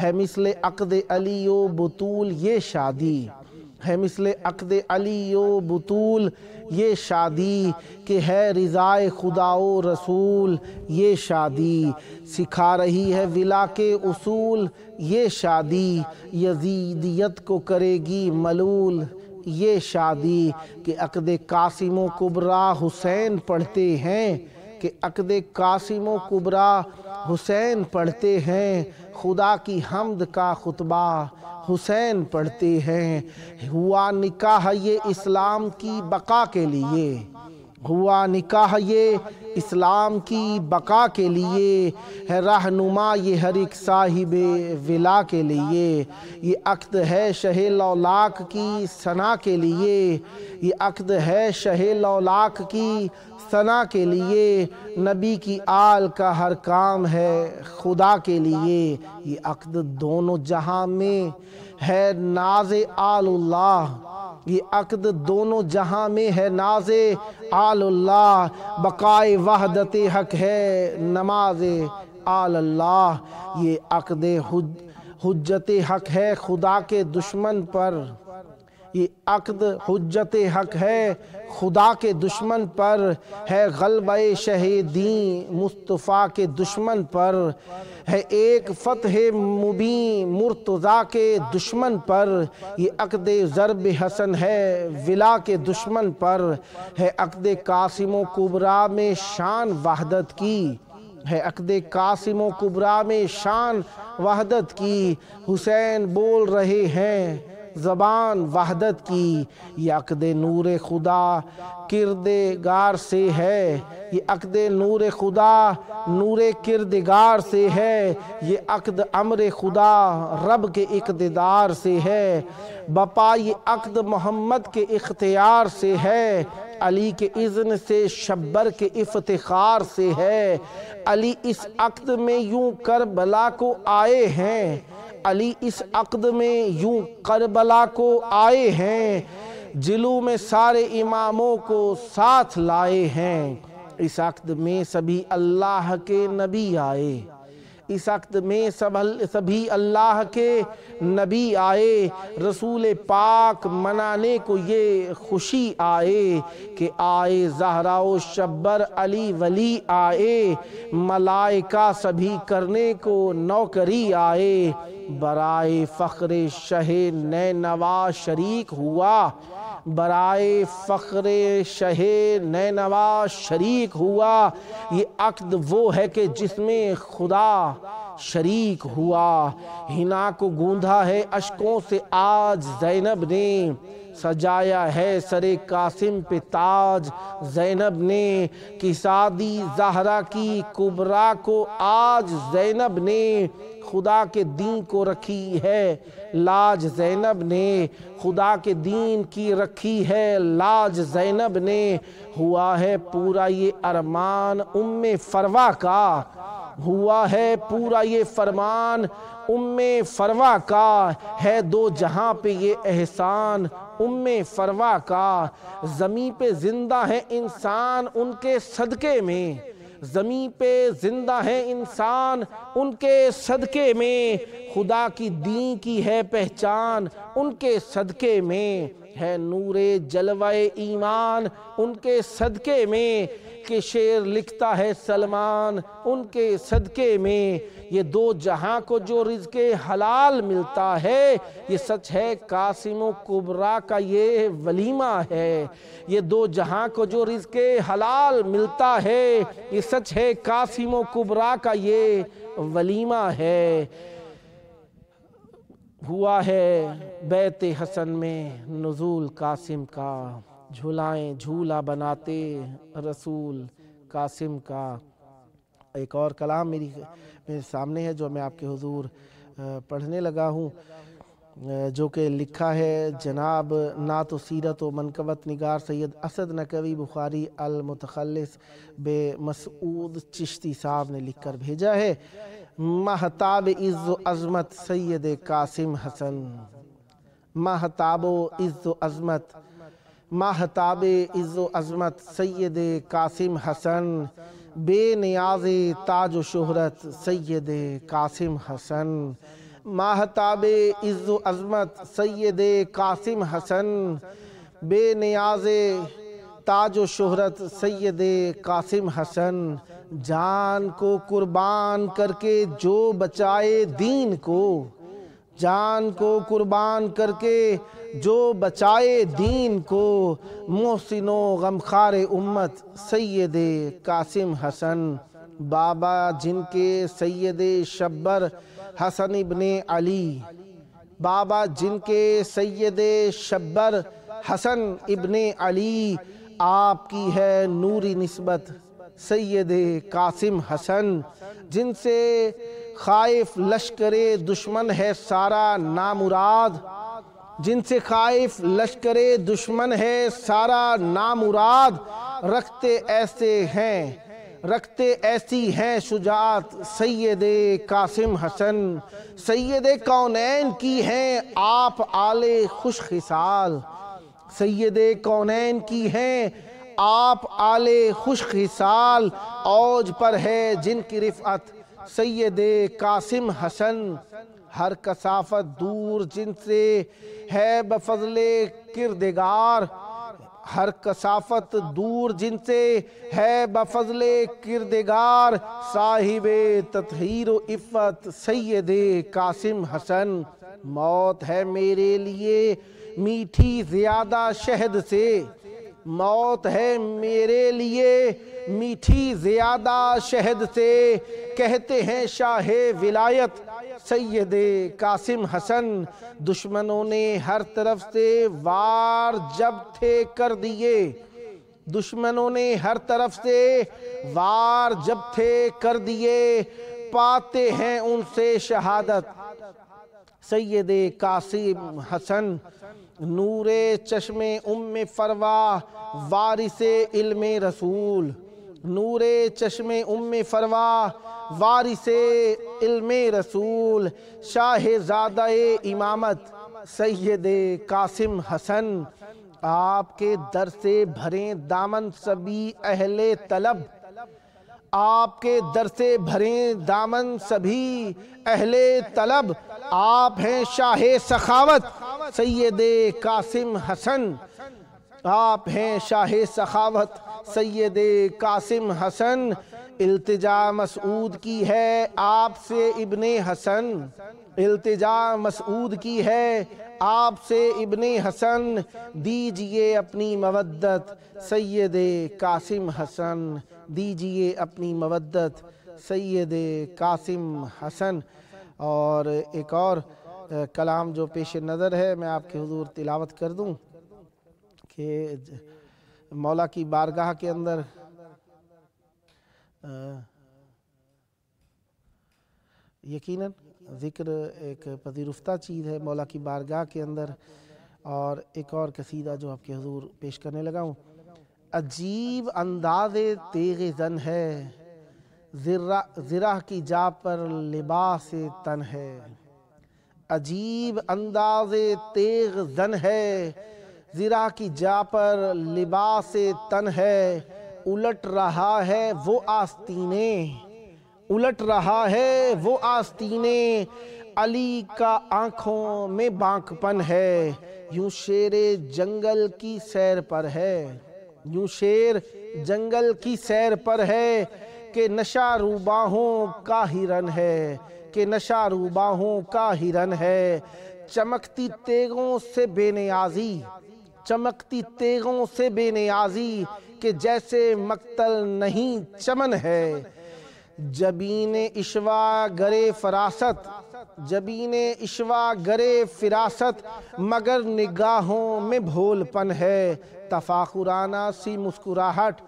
ہے مثل عقد علی و بطول یہ شادی، ہے مثل عقد علی و بطول یہ شادی، کہ ہے رضائے خدا و رسول یہ شادی، سکھا رہی ہے ولا کے اصول یہ شادی، یزیدیت کو کرے گی ملول یہ شادی، کہ عقد قاسم و کبریٰ حسین پڑھتے ہیں، کہ عقد قاسم و کبریٰ حسین پڑھتے ہیں، خدا کی حمد کا خطبہ حسین پڑھتے ہیں، ہوا نکاح یہ اسلام کی بقا کے لیے، ہوا نکاح یہ اسلام کی بقا کے لیے، ہے رہنما یہ ہر ایک صاحب ولا کے لیے، یہ عقد ہے شہ لولاک کی ثنا کے لیے، یہ عقد ہے شہ لولاک کی ثنا کے لیے، نبی کی آل کا ہر کام ہے خدا کے لیے، یہ عقد دونوں جہاں میں ہے ناز آل اللہ، یہ عقد دونوں جہاں میں ہے ناز آل اللہ، بقائے وحدت حق ہے نماز آل اللہ، یہ عقد حجت حق ہے خدا کے دشمن پر، یہ عقد حجت حق ہے خدا کے دشمن پر، ہے غلبہ شہ دین مصطفیٰ کے دشمن پر، ہے ایک فتح مبین مرتضیٰ کے دشمن پر، یہ عقد ضرب حسن ہے ولا کے دشمن پر، ہے عقد قاسم و کبریٰ میں شان وحدت کی، ہے عقد قاسم و کبریٰ میں شان وحدت کی، حسین بول رہے ہیں زبان وحدت کی، یہ عقد نور خدا کردگار سے ہے، یہ عقد نور خدا نور کردگار سے ہے، یہ عقد امر خدا رب کے اقتدار سے ہے، بپا یہ عقد محمد کے اختیار سے ہے، علی کے اذن سے شبر کے افتخار سے ہے، علی اس عقد میں یوں کربلا کو آئے ہیں، علی اس عقد میں یوں کربلا کو آئے ہیں، جلو میں سارے اماموں کو ساتھ لائے ہیں، اس عقد میں سبھی اللہ کے نبی آئے، اس عقد میں سبھی اللہ کے نبی آئے، رسول پاک منانے کو یہ خوشی آئے، کہ آئے زہرا و شبر علی ولی آئے، ملائکہ سبھی کرنے کو نوکری آئے، برائے فخر شہ نینوا شریک ہوا، برائے فخر شہ نینوا شریک ہوا، یہ عقد وہ ہے کہ جس میں خدا شریک ہوا، ہنا کو گوندھا ہے اشکوں سے آج زینب نے، سجایا ہے سر قاسم پہ تاج زینب نے، کہ سادی زہرا کی کبریٰ کو آج زینب نے، خدا کے دین کو رکھی ہے لاج زینب نے، خدا کے دین کی رکھی ہے لاج زینب نے، ہوا ہے پورا یہ ارمان فروا کا، ہوا ہے پورا یہ فرمان فروا کا، ہے دو جہاں پہ یہ احسان فروا کا، زمین پہ زندہ ہے انسان ان کے صدقے میں، زمین پہ زندہ ہے انسان ان کے صدقے میں، خدا کی دین کی ہے پہچان ان کے صدقے میں، ہے نور جلوہ ایمان ان کے صدقے میں، کہ شعر لکھتا ہے سلمان ان کے صدقے میں، یہ دو جہاں کو جو رزق حلال ملتا ہے، یہ سچ ہے قاسم و کبریٰ کا یہ ولیمہ ہے، یہ دو جہاں کو جو رزق حلال ملتا ہے، یہ سچ ہے قاسم و کبریٰ کا یہ ولیمہ ہے، ہوا ہے بیت حسن میں نزول قاسم کا، جھولائیں جھولا بناتے رسول قاسم کا۔ ایک اور کلام میرے سامنے ہے جو میں آپ کے حضور پڑھنے لگا ہوں، جو کہ لکھا ہے جناب نعت و سیرت و منقبت نگار سید اسد نقوی بخاری المتخلص بے مسعود چشتی صاحب نے لکھ کر بھیجا ہے۔ مہتاب عز و عظمت سید قاسم حسن، مہتاب و عز و عظمت، مہتاب عز و عظمت سید قاسم حسن، بے نیاز تاج و شہرت سید قاسم حسن، ماہتاب عز و عظمت سید قاسم حسن، بے نیاز تاج و شہرت سید قاسم حسن، جان کو قربان کر کے جو بچائے دین کو، جان کو قربان کر کے جو بچائے دین کو، محسن و غمخوار امت سید قاسم حسن، بابا جن کے سید شبر حسن ابن علی، بابا جن کے سید شبر حسن ابن علی، آپ کی ہے نوری نسبت سید قاسم حسن، جن سے خائف لشکر دشمن ہے سارا نامراد، جن سے خائف لشکر دشمن ہے سارا نامراد، رکھتے ایسی ہیں شجاعت سید قاسم حسن، سید کونین کی ہیں آپ آل خوش خصال، سید کونین کی ہیں آپ آل خوش خصال، اوج پر ہے جن کی رفعت سید قاسم حسن، ہر کثافت دور جن سے ہے بفضل کردگار، ہر کثافت دور جن سے ہے بفضل کردگار، صاحب تطہیر و عفت سید قاسم حسن، موت ہے میرے لیے میٹھی زیادہ شہد سے، موت ہے میرے لیے میٹھی زیادہ شہد سے، کہتے ہیں شاہ ولایت سید قاسم حسن، دشمنوں نے ہر طرف سے وار جب تھے کر دیے، دشمنوں نے ہر طرف سے وار جب تھے کر دیے، پاتے ہیں ان سے شہادت سید قاسم حسن، نور چشم ام فروا وارث علم رسول، نور چشم ام فروا وارث علم رسول، شاہزادہ امامت سید قاسم حسن، آپ کے در سے بھریں دامن سبھی اہل طلب، آپ کے در سے بھریں دامن سبھی اہل طلب، آپ ہیں شاہ سخاوت سید قاسم حسن، آپ ہیں شاہ سخاوت سید قاسم حسن، التجا مسعود کی ہے آپ سے ابن حسن، التجا مسعود کی ہے آپ سے ابن حسن، دیجئے اپنی مودت سید قاسم حسن، دیجئے اپنی مودت سید قاسم حسن۔ اور ایک اور کلام جو پیش نظر ہے میں آپ کے حضور تلاوت کر دوں کہ مولا کی بارگاہ کے اندر یقیناً ذکر ایک پذیرفتہ چیز ہے مولا کی بارگاہ کے اندر، اور ایک اور قصیدہ جو آپ کے حضور پیش کرنے لگا ہوں۔ عجیب انداز تیغ زن ہے، زرہ کی جا پر لباس تن ہے، عجیب انداز تیغ زن ہے، زرہ کی جا پر لباس تن ہے، الٹ رہا ہے وہ آستینے، الٹ رہا ہے وہ آستینے، علی کا آنکھوں میں بانک پن ہے، یوں شیر جنگل کی سیر پر ہے، یوں شیر جنگل کی سیر پر ہے، کہ نشہ روباہوں کا ہرن ہے، کہ نشہ روباہوں کا ہرن ہے، چمکتی تیغوں سے بے نیازی، چمکتی تیغوں سے بے نیازی، کہ جیسے مقتل نہیں چمن ہے، جبین اشوا گرے فراست، جبین اشوا گرے فراست، مگر نگاہوں میں بھول پن ہے، تفاخرانہ سی مسکراہٹ،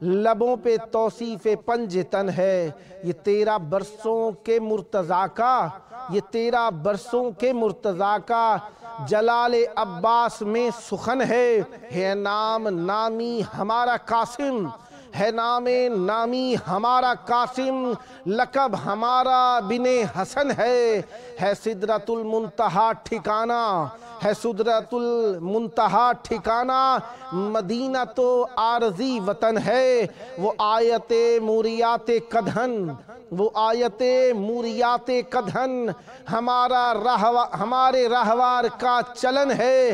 لبوں پہ توصیف پنج تن ہے، یہ 13 برسوں کے مرتضیٰ کا، یہ 13 برسوں کے مرتضیٰ کا، جلال عباس میں سخن ہے نام نامی ہمارا قاسم، ہے نام نامی ہمارا قاسم، لقب ہمارا بن حسن ہے سدرۃ المنتہا ٹھکانہ، ہے سدرۃ المنتہا ٹھکانہ، مدینہ تو عارضی وطن ہے، وہ آیت موریات قدہن، وہ آیت موریات کدھن ہمارے رہوار کا چلن ہے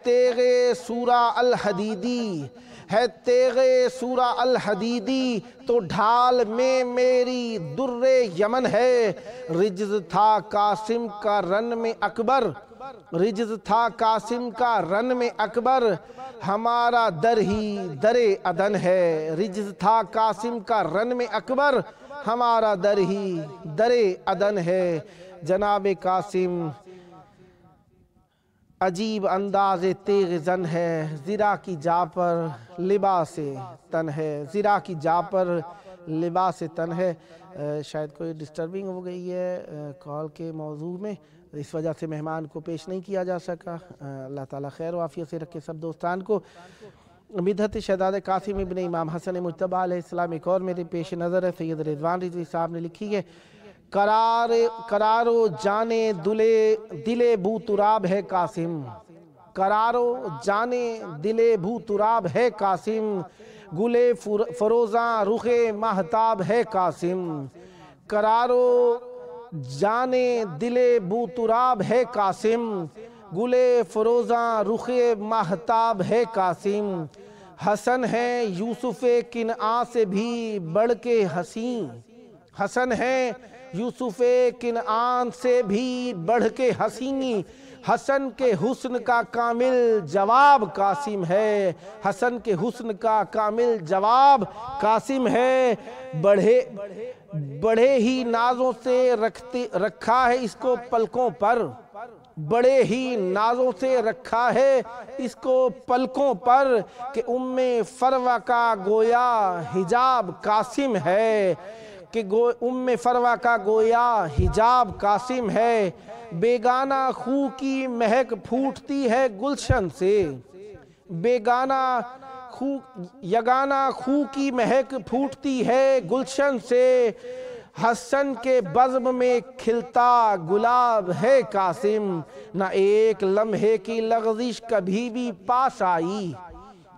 تیغ سورہ الحدیدی، ہے تیغ سورہ الحدیدی تو ڈھال میں میری در یمن ہے۔ رجز تھا قاسم کا رن میں اکبر، رجز تھا قاسم کا رن میں اکبر، ہمارا در ہی در عدن ہے۔ رجز تھا قاسم کا رن میں اکبر، ہمارا در ہی در عدن ہے۔ جناب قاسم عجیب انداز تیغ زن ہے، زرا کی جا پر لباس تن ہے، زرا کی جا پر لباس تن ہے۔ شاید کوئی ڈسٹربنگ ہو گئی ہے کال کے موضوع میں، اس وجہ سے مہمان کو پیش نہیں کیا جا سکا۔ اللہ تعالیٰ خیر و عافیت سے رکھے سب دوستان کو۔ مدحت شہزاد قاسم ابن امام حسن مجتبیٰ علیہ السلام ایک اور میرے پیش نظر ہے۔ سید رضوان رضوی صاحب نے لکھی ہے، قرار و جانے دل بو تراب ہے قاسم، قرار و جانے دل بو تراب ہے قاسم، گل فروزاں رخ مہتاب ہے قاسم، قرار و جانے دل بو تراب ہے قاسم، گل فروزاں رخ مہتاب ہے قاسم، حسن ہے یوسف کنعان سے بھی بڑھ کے حسین، حسن ہے یوسف کنعان سے بھی بڑھ کے حسین، حسن کے حسن کا کامل جواب قاسم ہے، حسن کے حسن کا کامل جواب قاسم ہے، بڑے ہی نازوں سے رکھا ہے اس کو پلکوں پر، بڑے ہی نازوں سے رکھا ہے اس کو پلکوں پر، کہ ام فروہ کا گویا حجاب قاسم ہے، کہ ام فروہ کا گویا حجاب قاسم ہے، بیگانہ خو کی مہک پھوٹتی ہے گلشن سے، یگانہ خو کی مہک پھوٹتی ہے گلشن سے، حسن کے بزم میں کھلتا گلاب ہے قاسم، نہ ایک لمحے کی لغزش کبھی بھی پاس آئی،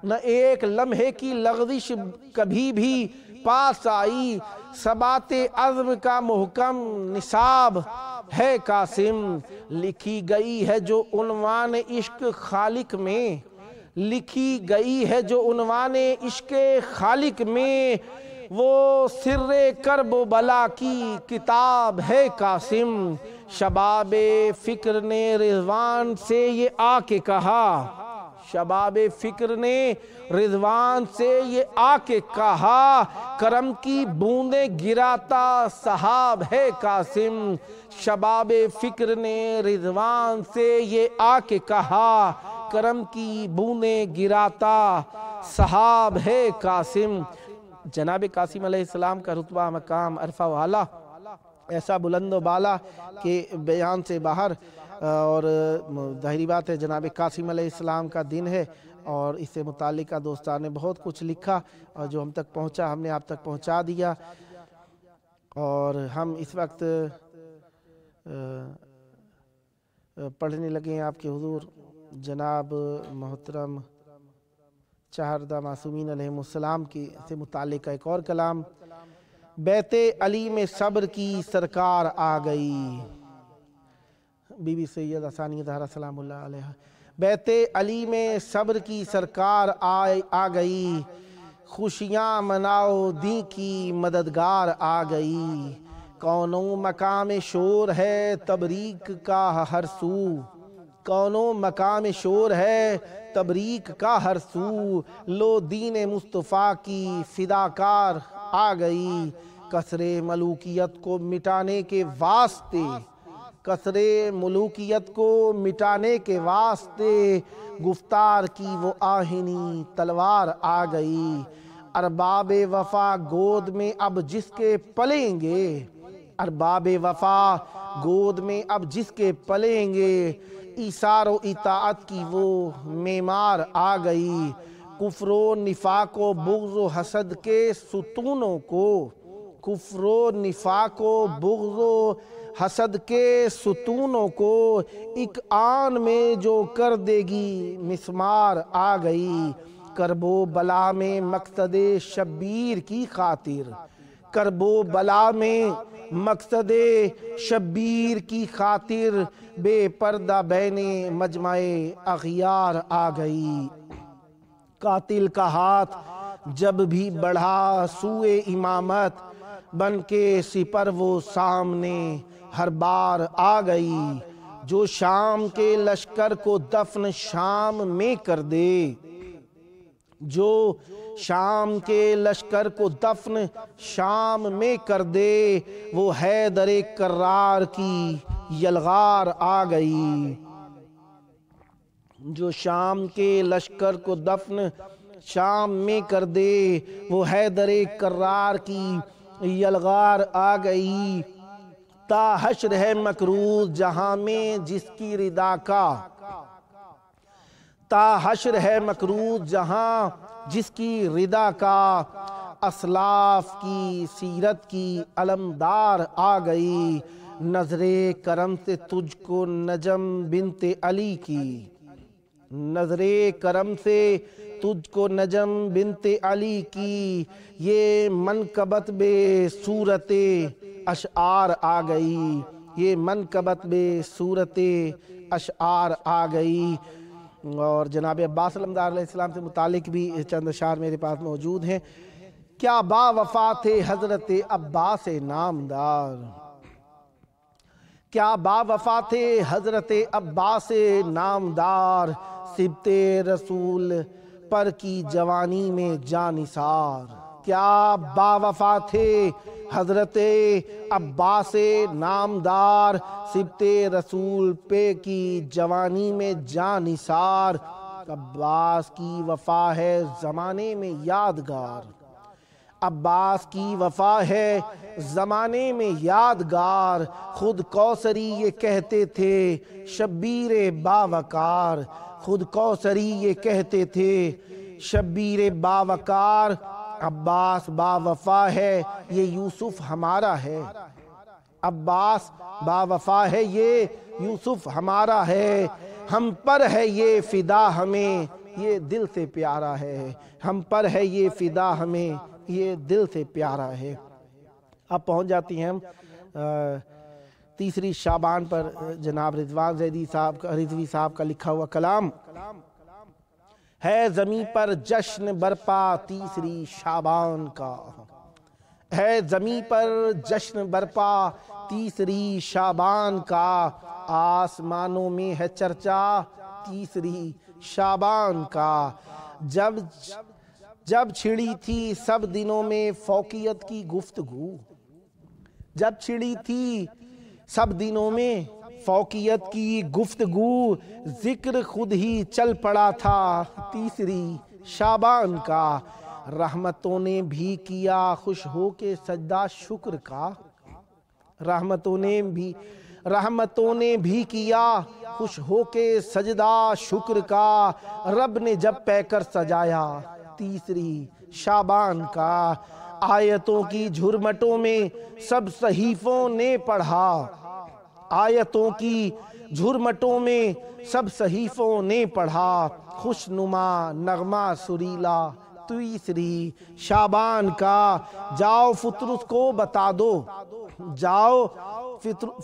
نہ ایک لمحے کی لغزش کبھی بھی پاس آئی، ثبات عزم کا محکم نصاب ہے قاسم، لکھی گئی ہے جو عنوان عشق خالق میں، لکھی گئی ہے جو عنوان عشق خالق میں، وہ سر کرب و بلا کی کتاب ہے قاسم، شباب فکر نے رضوان سے یہ آ کے کہا، شباب فکر نے رضوان سے یہ آ کے کہا، کرم کی بوندیں گراتا سحاب ہے قاسم، شباب فکر نے رضوان سے یہ آ کے کہا، کرم کی بوندیں گراتا سحاب ہے قاسم۔ جناب قاسم علیہ السلام کا رتبہ مقام عرفہ و اعلیٰ ایسا بلند و بالا کہ بیان سے باہر، اور ظاہری بات ہے جناب قاسم علیہ السلام کا دن ہے، اور اس سے متعلقہ دوستان نے بہت کچھ لکھا، اور جو ہم تک پہنچا ہم نے آپ تک پہنچا دیا، اور ہم اس وقت پڑھنے لگے ہیں آپ کے حضور جناب محترم چہاردہ معصومین علیہ السلام کی سے متعلق ایک اور کلام۔ بیت علی میں صبر کی سرکار آ گئی، بی بی سیدہ ثانیہ زہرا سلام اللہ علیہ، بیت علی میں صبر کی سرکار آ گئی، خوشیاں مناؤ دین کی مددگار آ گئی، کونوں مقام شور ہے تبریک کا ہر سو، کونوں مقام شور ہے تبریک کا ہر سو، لو دین مصطفیٰ کی فداکار آ گئی، کثر ملوکیت کو مٹانے کے واسطے، کثر ملوکیت کو مٹانے کے واسطے، گفتار کی وہ آہنی تلوار آ گئی، ارباب وفا گود میں اب جس کے پلیں گے، ارباب وفا گود میں اب جس کے پلیں گے، ایثار و اطاعت کی وہ معمار آ گئی، کفر و نفاق و بغض و حسد کے ستونوں کو، کفر و نفاق و بغض و حسد کے ستونوں کو، ایک آن میں جو کر دے گی مسمار آ گئی، کرب و بلا میں مقصد شبیر کی خاطر، کرب و بلا میں مقصد شبیر کی خاطر بے پردہ بین مجمع اغیار آ گئی۔ قاتل کا ہاتھ جب بھی بڑھا سوئے امامت، بن کے سپر وہ سامنے ہر بار آ گئی۔ جو شام کے لشکر کو دفن شام میں کر دے، جو شام کے لشکر کو دفن شام میں کر دے، وہ حیدر کرار کی یلغار آ گئی۔ جو شام کے لشکر کو دفن شام میں کر دے، وہ حیدر کرار کی یلغار آ گئی۔ تا حشر ہے مکروز جہاں میں جس کی ردا کا، تا حشر ہے مکروز جہاں جس کی ردا کا، اسلاف کی سیرت کی علمدار آ گئی۔ نظر کرم سے تجھ کو نجم بنت علی کی، نظر کرم سے تجھ کو نجم بنت علی کی، یہ منقبت بے صورت اشعار آ گئی، یہ منقبت بے صورت اشعار آ گئی۔ اور جناب عباس علمدار علیہ السلام سے متعلق بھی چند اشعار میرے پاس موجود ہیں۔ کیا با وفا تھے حضرت عباس نامدار، کیا با وفا تھے حضرت عباس نامدار، سبط رسول پر کی جوانی میں جانثار۔ کیا با وفا تھے حضرت عباس نامدار، سبط رسول پہ کی جوانی میں جانثار۔ عباس کی وفا ہے زمانے میں یادگار، عباس کی وفا ہے زمانے میں یادگار۔ خود کوثری یہ کہتے تھے شبیر باوقار، خود کوثری یہ کہتے تھے شبیر باوقار۔ عباس با وفا ہے یہ یوسف ہمارا ہے، عباس با وفا ہے یہ یوسف ہمارا ہے۔ ہم پر ہے یہ فدا ہمیں یہ دل سے پیارا ہے، ہم پر ہے یہ فدا ہمیں یہ دل سے پیارا ہے۔ اب پہنچ جاتی ہیں ہم تیسری شعبان پر، جناب رضوان رضوی صاحب کا لکھا ہوا کلام ہے زمیں پر جشن برپا تیسری شعبان کا، ہے زمیں پر جشن برپا تیسری شعبان کا، آسمانوں میں ہے چرچا تیسری شعبان کا۔ جب چھڑی تھی سب دنوں میں فوقیت کی گفتگو، جب چھڑی تھی سب دنوں میں فوقیت کی گفتگو، ذکر خود ہی چل پڑا تھا تیسری شعبان کا۔ رحمتوں نے بھی کیا خوش ہو کے سجدہ شکر کا، رحمتوں نے بھی کیا خوش ہو کے سجدہ شکر کا، رب نے جب پیکر سجایا تیسری شعبان کا۔ آیتوں کی جھرمٹوں میں سب صحیفوں نے پڑھا، آیتوں کی جھرمٹوں میں سب صحیفوں نے پڑھا، خوشنما نغمہ سریلا تیسری شعبان کا۔ جاؤ فطرس کو بتا دو، جاؤ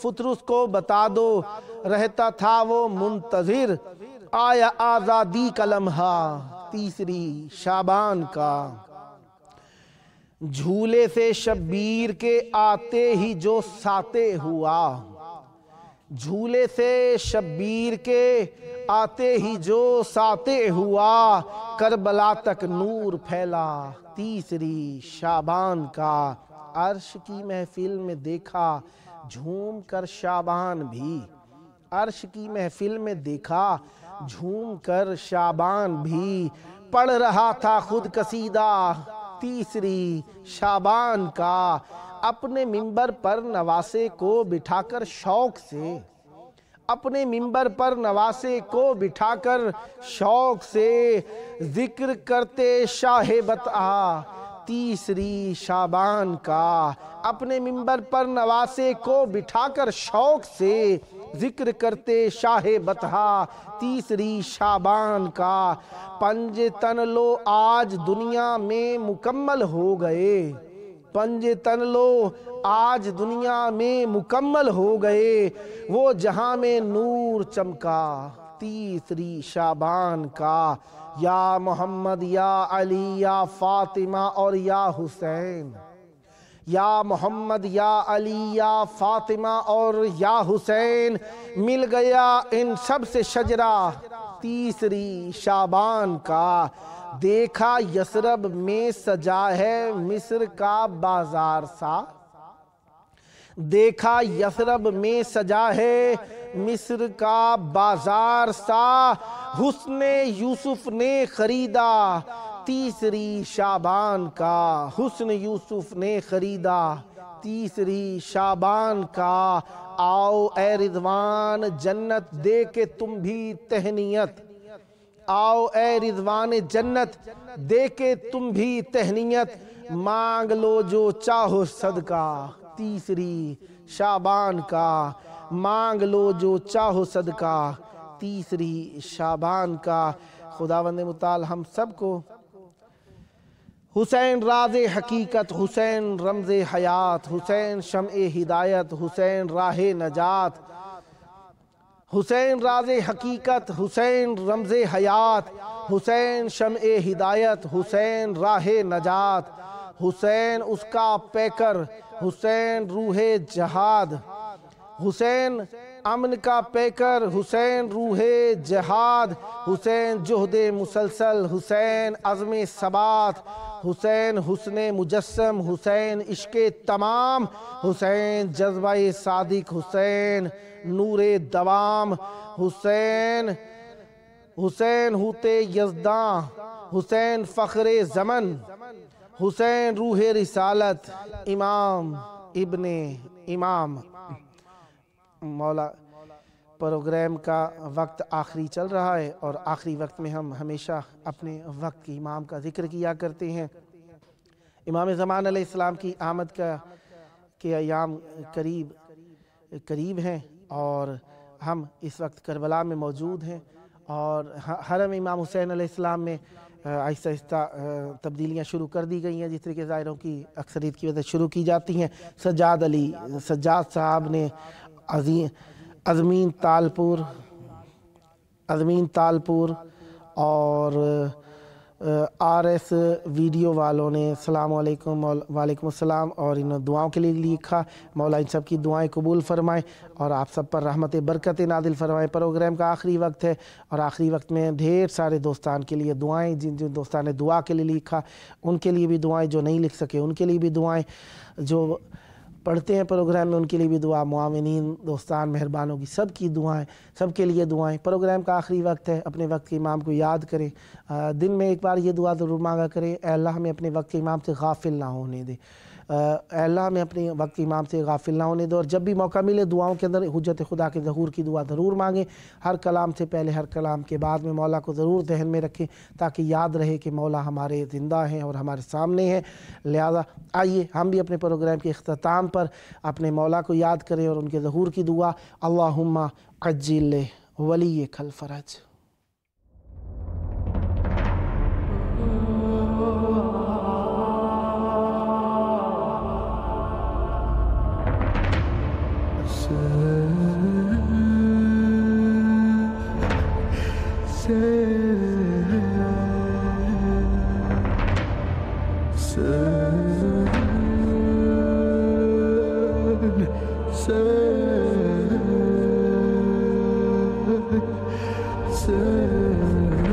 فطرس کو بتا دو، رہتا تھا وہ منتظر، آیا آزادی کا لمحہ تیسری شعبان کا۔ جھولے سے شبیر کے آتے ہی جو ساتے ہوا، جھولے سے شبیر کے آتے ہی جو ساتے ہوا، کربلا تک نور پھیلا تیسری شعبان کا۔ عرش کی محفل میں دیکھا جھوم کر شعبان بھی، عرش کی محفل میں دیکھا جھوم کر شعبان بھی، پڑھ رہا تھا خود قصیدہ تیسری شعبان کا۔ اپنے ممبر پر نواسے کو بٹھا کر شوق سے، اپنے ممبر پر نواسے کو بٹھا کر شوق سے، ذکر کرتے شاہ بطحہ تیسری شعبان کا۔ اپنے ممبر پر نواسے کو بٹھا کر شوق سے، ذکر کرتے شاہ بطحہ تیسری شعبان کا۔ پنج تن لو آج دنیا میں مکمل ہو گئے، پنج تن لو آج دنیا میں مکمل ہو گئے، وہ جہاں میں نور چمکا 30 شعبان کا، یا محمد یا علی یا فاطمہ اور یا حسین، یا محمد یا علی یا فاطمہ اور یا حسین، مل گیا ان سب سے شجرہ 30 شعبان کا، دیکھا یثرب میں سجا ہے مصر کا بازار سا، دیکھا یثرب میں سجا ہے مصر کا بازار سا، حسن یوسف نے خریدا 30 شعبان کا، حسن یوسف نے خریدا 30 شعبان کا، آؤ اے رضوان جنت دے کے تم بھی تہنیت، آؤ اے رضوان جنت دے کے تم بھی تہنیت، مانگ لو جو چاہو صدقہ 30 شعبان کا، مانگ لو جو چاہو صدقہ 30 شعبان کا۔ خداوند متعال ہم سب کو حسین راز حقیقت، حسین رمز حیات، حسین شمع ہدایت، حسین راہ نجات، حسین راز حقیقت، حسین رمز حیات، حسین شمع ہدایت، حسین راہ نجات، حسین اس کا پیکر، حسین روح جہاد، حسین امن کا پیکر، حسین روح جہاد، حسین جہد مسلسل، حسین عزم ثبات، حسین حسن مجسم، حسین عشق تمام، حسین جذبہ صادق، حسین نور دوام، حسین ہوت یزداں، حسین فخر زمن، حسین روح رسالت، امام ابن امام۔ مولا پروگرام کا وقت آخری چل رہا ہے، اور آخری وقت میں ہم ہمیشہ اپنے وقت کے امام کا ذکر کیا کرتے ہیں۔ امام زمان علیہ السلام کی آمد کے ایام قریب ہیں، اور ہم اس وقت کربلا میں موجود ہیں، اور حرم امام حسین علیہ السلام میں آہستہ آہستہ تبدیلیاں شروع کر دی گئی ہیں، جس طریقے ظاہروں کی اکثریت کی وجہ سے شروع کی جاتی ہیں۔ سجاد صاحب نے عظمین تالپور اور آر ایس ویڈیو والوں نے السلام علیکم، وعلیکم السلام، اور انہوں نے دعاؤں کے لیے لکھا۔ مولا ان سب کی دعائیں قبول فرمائیں اور آپ سب پر رحمت برکت نازل فرمائیں۔ پروگرام کا آخری وقت ہے، اور آخری وقت میں ڈھیر سارے دوستان کے لیے دعائیں، جن دوستان نے دعا کے لیے لکھا ان کے لیے بھی دعائیں، جو نہیں لکھ سکے ان کے لیے بھی دعائیں، جو پڑھتے ہیں پروگرام میں ان کے لیے بھی دعا، معاونین دوستان مہربانوں کی سب کی دعائیں، سب کے لیے دعائیں۔ پروگرام کا آخری وقت ہے، اپنے وقت کے امام کو یاد کریں، دن میں ایک بار یہ دعا ضرور مانگا کریں، اے اللہ ہمیں اپنے وقت کے امام سے غافل نہ ہونے دے، اے اللہ ہمیں اپنے وقت کے امام سے غافل نہ ہونے دے، اور جب بھی موقع ملے دعاؤں کے اندر حجت خدا کے ظہور کی دعا ضرور مانگیں، ہر کلام سے پہلے ہر کلام کے بعد میں مولا کو ضرور ذہن میں رکھیں، تاکہ یاد رہے کہ مولا ہمارے زندہ ہیں اور ہمارے سامنے ہیں۔ لہذا آئیے ہم بھی اپنے پروگرام کے اختتام پر اپنے مولا کو یاد کریں اور ان کے ظہور کی دعا، اللہم عجل ولیک الفرج۔ Say